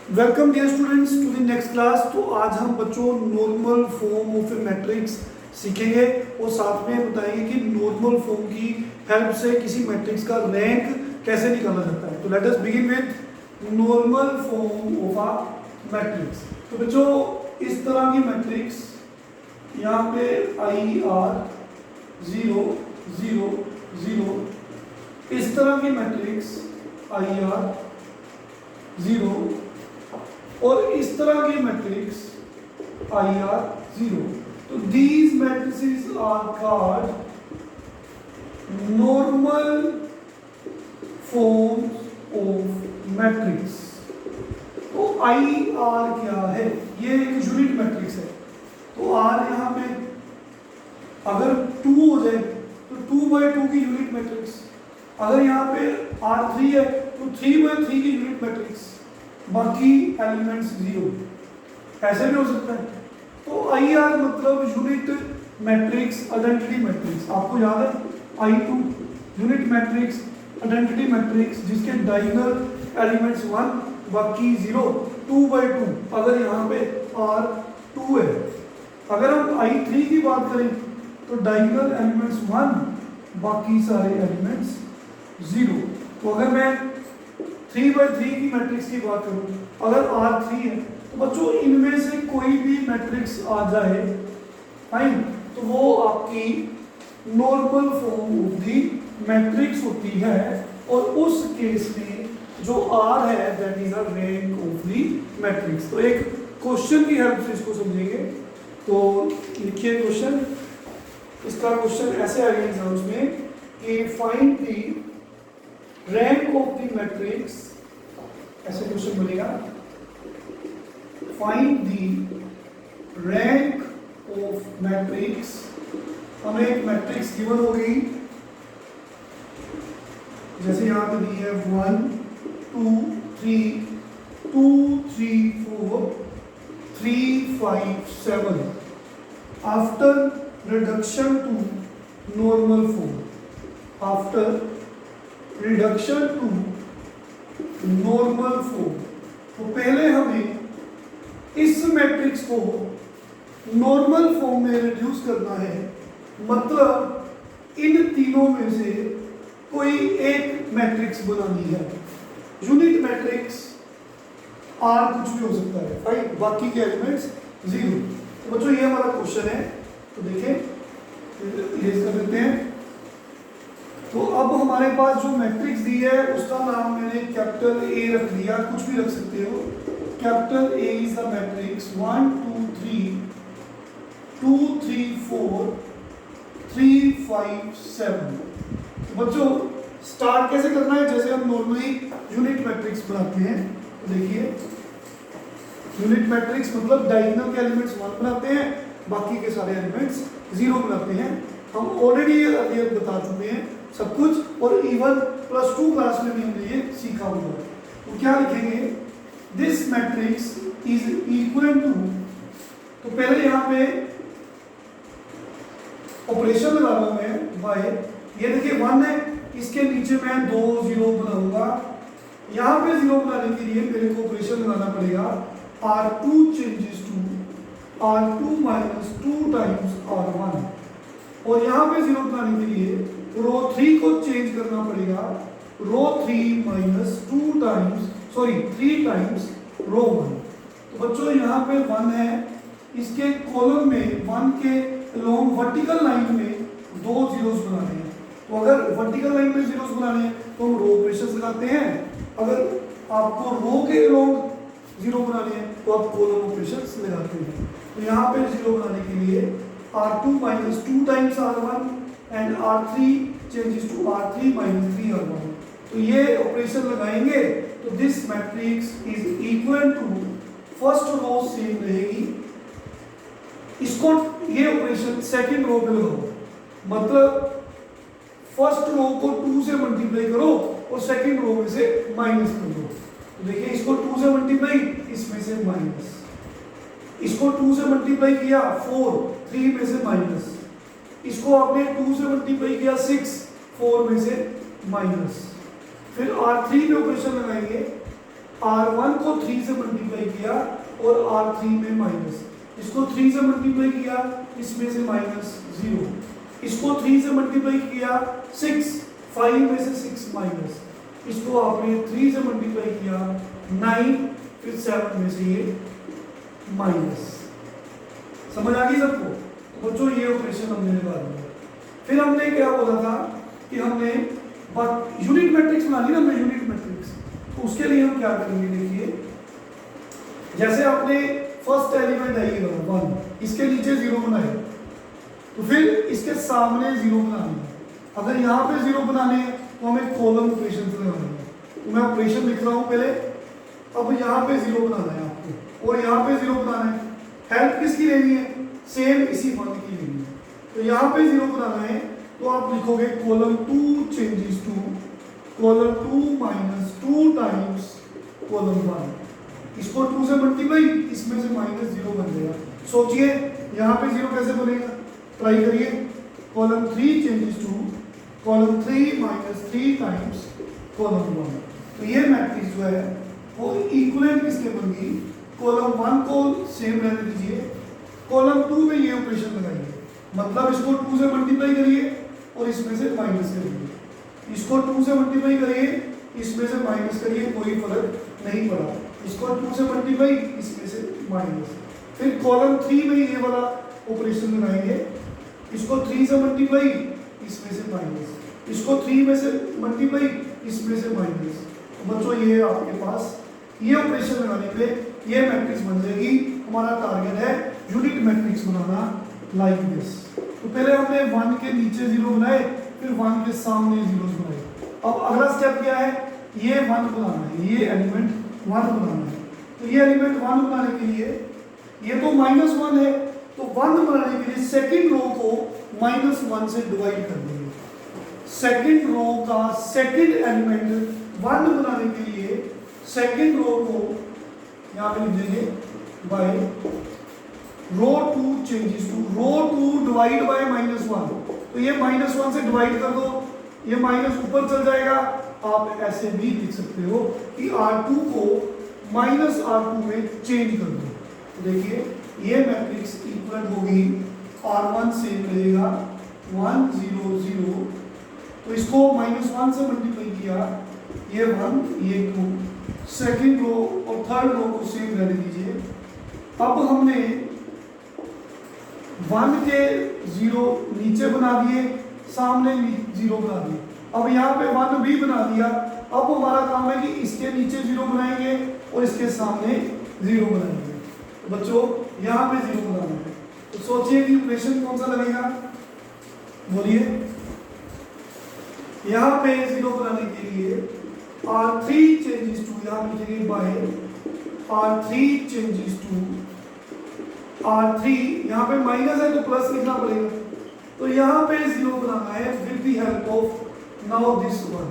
Welcome dear students to the next class. तो आज हम बच्चों normal form of a matrix सीखेंगे और साथ में बताएंगे कि नॉर्मल फॉर्म की हेल्प से किसी मैट्रिक्स का रैंक कैसे निकाला जाता है। तो let us begin with normal form of a matrix. तो बच्चों इस तरह की मैट्रिक्स यहाँ पे आई आर 0 0 0, इस तरह की मैट्रिक्स आई आर 0 और इस तरह की मैट्रिक्स आई आर 0। तो these matrices are called normal forms of matrix. तो आई आर क्या है? ये एक यूनिट मैट्रिक्स है। तो आर यहां पे अगर 2 हो जाए तो 2/2 की यूनिट मैट्रिक्स। अगर यहाँ पे R3 है तो 3/3 की यूनिट मैट्रिक्स, बाकी एलिमेंट्स 0। ऐसे भी हो सकता है। तो आई आर मतलब यूनिट मैट्रिक्स आइडेंटिटी मैट्रिक्स। आपको याद है I2 unit matrix identity matrix जिसके डायगोनल एलिमेंट्स 1 बाकी 0, 2/2। अगर यहाँ पे R2 है। अगर हम I3 की बात करें तो डायगोनल एलिमेंट्स 1 बाकी सारे एलिमेंट्स 0। तो अगर मैं 3/3 की मैट्रिक्स की बात करूं, अगर R3 है तो बच्चों इनमें से कोई भी मैट्रिक्स आ जाए फाइन, तो वो आपकी normal form of the matrix होती है। और उस केस में जो R है that is a rank of the matrix. तो एक क्वेश्चन की हेल्प से इसको समझेंगे। तो लिखिए क्वेश्चन। इसका क्वेश्चन ऐसे आएगा एग्जाम्स में कि find the rank of the matrix. ऐसे क्वेश्चन बनेगा, find the rank of matrix. हमें एक मैट्रिक्स गिवन हो गई, जैसे यहां पे दी है 1 2 3 2 3 4 3 5 7 after reduction to normal form. After reduction to normal form. तो पहले हमें इस मैट्रिक्स को नॉर्मल फॉर्म में रिड्यूस करना है। मतलब इन तीनों में से कोई एक मैट्रिक्स बनानी है। यूनिट मैट्रिक्स आर कुछ भी हो सकता है, राइट, बाकी के एलिमेंट्स 0। तो बच्चों ये हमारा क्वेश्चन है। तो देखिए इरेज कर देते हैं। तो अब हमारे पास जो मैट्रिक्स दी है उसका नाम मैंने कैपिटल ए रख दिया, कुछ भी रख सकते हो। Capital A is the matrix 1 2 3 2 3 4 3 5 7। तो बच्चों स्टार्ट कैसे करना है? जैसे हम नॉर्मली यूनिट मैट्रिक्स बनाते हैं। तो देखिए यूनिट मैट्रिक्स मतलब डायगोनल के एलिमेंट्स 1 बनाते हैं, बाकी के सारे एलिमेंट्स 0 बनाते हैं। हम ऑलरेडी अर्लियर बता चुके हैं सब कुछ, और इवन +2 क्लास में भी हमने ये सीखा हुआ है। तो क्या लिखेंगे? This matrix is equal to. तो पहले यहाँ पे ऑपरेशन लगा रहा हूं मैं बाय। ये देखिए 1 है, इसके नीचे मैं 2 0 बनाऊंगा। यहाँ पे 0 बनाने के लिए मेरे को ऑपरेशन लगाना पड़ेगा R2 changes to R2 minus 2 times R1। और यहाँ पे 0 बनाने के लिए रो 3 को चेंज करना पड़ेगा रो 3 माइनस 2 टाइम्स 3 टाइम्स रो 1। तो बच्चों यहाँ पे 1 है, इसके कॉलम में 1 के लॉन्ग वर्टिकल लाइन में 2 जीरोस बनाने हैं। तो अगर वर्टिकल लाइन में जीरोस बनाने हैं तो हम रो ऑपरेशंस लगाते हैं। अगर आपको रो के लॉन्ग 0 बनाने हैं तो आप कॉलम ऑपरेशंस लगाते हैं। तो यहाँ पे 0 बनाने के लिए R2 minus 2 times R1 and R3 changes to R3 minus 3 R1। तो ये ऑपरेशन लगाएंगे तो this matrix is equal to, first row same रहेगी, इसको ये ऑपरेशन सेकंड रो पे लगाओ। मतलब फर्स्ट रो को 2 से मल्टीप्लाई करो और सेकंड रो में से माइनस कर दो। तो देखिए इसको 2 से मल्टीप्लाई, इसमें से माइनस। इसको 2 से मल्टीप्लाई किया 4, 3 में से माइनस। इसको आपने 2 से मल्टीप्लाई किया 6, 4 में से माइनस। फिर R3 में ऑपरेशन लगाएंगे R1 को 3 से मल्टीप्लाई किया और R3 में माइनस, इसको 3 से मल्टीप्लाई किया, इसमें से माइनस 0, इसको 3 से मल्टीप्लाई किया 6, 5 में से 6 माइनस, इसको आपने 3 से मल्टीप्लाई किया 9, फिर 7 में से ये माइनस। समझ आ गई सबको? तो बच्चों ये ऑपरेशन हमने निकाल दिया। फिर हमने क्या बोला था कि हमने यूनिट मैट्रिक्स बनानी ना, हमने यूनिट मैट्रिक्स, तो उसके लिए हम क्या करेंगे, देखिए जैसे आपने फर्स्ट एलिमेंट है ये 1, इसके नीचे 0 बनाए, तो फिर इसके सामने 0 बनाने हैं। अगर यहाँ पे 0 बनाने हैं तो हमें कॉलम ऑपरेशन से लगाना है। तो मैं ऑपरेशन लिख रहा हूँ पहले, अब यहाँ पे 0 बनाना है आपको और यहाँ पे 0 बनाना है। हेल्प किसकी लेनी है? सेम इसी 1 की लेनी है। तो यहाँ पे 0 बनाना है तो आप लिखोगे column 2 changes to column 2 minus 2 times column 1। इसको 2 से मल्टीप्लाई, इसमें से माइनस 0 बन जाएगा। सोचिए यहाँ पे 0 कैसे बनेगा, ट्राई करिए। Column 3 changes to column 3 minus 3 times column 1। तो ये मैट्रिक्स जो है वो इक्विवेलेंट किसके बन गई, कॉलम 1 को सेम रहने दीजिए, कॉलम 2 में ये ऑपरेशन लगाइए, मतलब इसको 2 से मल्टीप्लाई करिए और इसमें से माइनस करिए, इसको 2 से मल्टीप्लाई करिए, इसमें से माइनस करिए, कोई फर्क नहीं पड़ा। इसको 2 से मल्टीप्लाई, इसमें से माइनस, फिर कॉलम 3 में ये वाला ऑपरेशन लगाएंगे, इसको 3 से मल्टीप्लाई, इसमें से माइनस, इसको 3 में से मल्टीप्लाई, इसमें से माइनस। तो बच्चों ये आपके पास ये ऑपरेशन लगाने पे ये मैट्रिक्स बन जाएगी। हमारा टारगेट है unit matrix banana like this. तो पहले हमने 1 के नीचे 0 बनाए, फिर 1 के सामने 0 बनाए। अब अगला स्टेप क्या है, ये 1 बनाना है, ये एलिमेंट 1 बनाना है। तो ये एलिमेंट 1 बनाने के लिए, ये तो -1 है, तो 1 बनाने के लिए सेकंड रो को -1 से डिवाइड कर देंगे। सेकंड रो का सेकंड एलिमेंट 1 बनाने के लिए सेकंड रो को यहाँ पे लिख देंगे by row 2 changes to row 2 divide by -1। तो ये -1 से डिवाइड कर दो, ये माइनस ऊपर चल जाएगा। आप ऐसे भी लिख सकते हो कि R2 को -R2 में चेंज कर दो। तो देखिए ये मैट्रिक्स इक्वल होगी, R1 सेम रहेगा 1 0 0, तो इसको -1 से मल्टीप्लाई किया, ये 1 ये 2, सेकंड रो और थर्ड रो को सेम रहने दीजिए। अब हमने 1 के 0 नीचे बना दिए, सामने 0 बना दिए। अब यहाँ पे 1 भी बना दिया। अब हमारा काम है कि इसके नीचे 0 बनाएंगे और इसके सामने 0 बनाएंगे। तो बच्चों यहाँ पे 0 बनाना है, तो सोचिए कि ऑपरेशन कौन सा लगेगा, बोलिए। यहाँ पे 0 बनाने के लिए R3 चेंजेस टू, यहाँ पे लिखेंगे bye R3 changes to R3, यहाँ पे माइनस है तो प्लस लिखना पड़ेगा। तो यहाँ पे 0 बनाना है with the help of now this 1।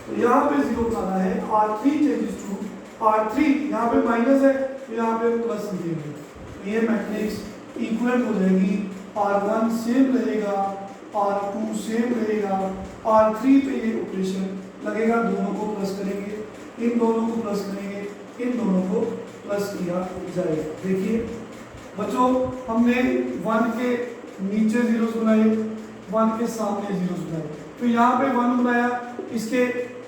तो यहाँ पे 0 बनाना है, R3 चेंजेस टू R3, यहाँ पे माइनस है तो यहाँ पे प्लस लिखेंगे। तो ये मैट्रिक्स इक्वल हो जाएगी, R1 सेम रहेगा, R2 सेम रहेगा, R3 पे ये ऑपरेशन लगेगा, दोनों को प्लस करेंगे, इन दोनों को प्लस करेंगे, इन दोनों को प्लस किया जाएगा। देखिए बच्चों हमने 1 के नीचे 0 बनाए, 1 के सामने 0 बनाए। तो यहाँ पे 1 बनाया, इसके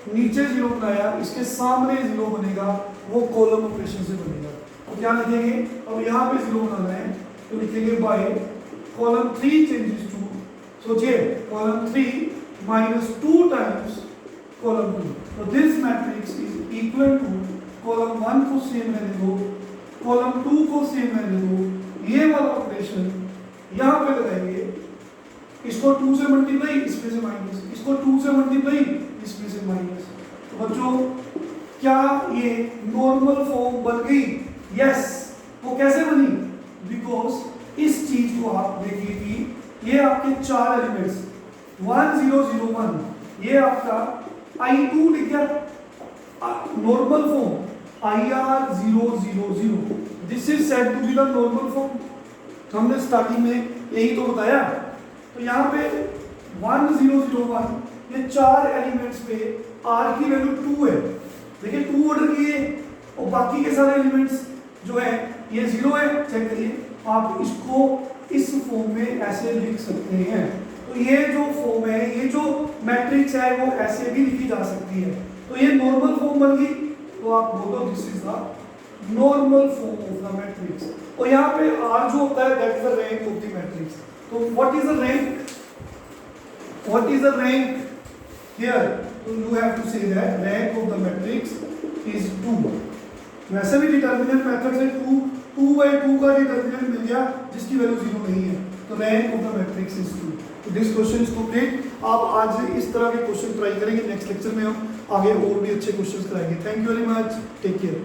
नीचे 0 बनाया, इसके सामने 0 बनेगा, वो कॉलम ऑपरेशन से बनेगा। तो क्या लिखेंगे, अब यहाँ पे 0 बनाना है तो लिखेंगे बाय कॉलम 3 चेंजेस टू, सोचिए कॉलम 3 -2 टाइम्स कॉलम 2। तो this matrix is equal to, column 1 को सेम रहने दो, कॉलम 2 को सेम रहने दो, ये वाला ऑपरेशन यहाँ पे लगाएंगे, इसको 2 से मल्टीप्लाई, इसमें से माइनस, इसको 2 से मल्टीप्लाई, इसमें से माइनस। तो बच्चों क्या ये नॉर्मल फॉर्म बन गई? यस। वो कैसे बनी? बिकॉज इस चीज को आप देखिए कि ये आपके 4 एलिमेंट्स 1 0 0 1, ये आपका I2 लिख गया, normal form IR 0 0 0, this is said to be the normal form. हमने स्टार्टिंग में यही तो बताया। तो यहाँ पे 1 0 0 1, ये 4 एलिमेंट्स पे R की वैल्यू 2 है। देखिए 2 ऑर्डर की और बाकी के सारे एलिमेंट्स जो है ये 0 है, चेक करिए आप इसको इस फॉर्म में ऐसे लिख सकते हैं। तो ये जो फॉर्म है, ये जो मैट्रिक्स है वो ऐसे भी लिखी जा सकती है। तो ये नॉर्मल फॉर्म बन गई, तो आप बोलो this is the normal form of the matrix. और यहाँ पे R जो होता है that is the rank of the matrix. तो what is the rank, what is the rank here, तो you have to say that rank of the matrix is 2। वैसे भी डिटरमिनेंट मेथड से 2/2 का डिटरमिनेंट मिल गया जिसकी वैल्यू 0 नहीं है, तो rank of the matrix is 2। तो दिस क्वेश्चन इज कंप्लीट। आप आज इस तरह के क्वेश्चन ट्राई करेंगे, नेक्स्ट लेक्चर में हम आगे और भी अच्छे क्वेश्चंस कराएंगे। Thank you very much, take care.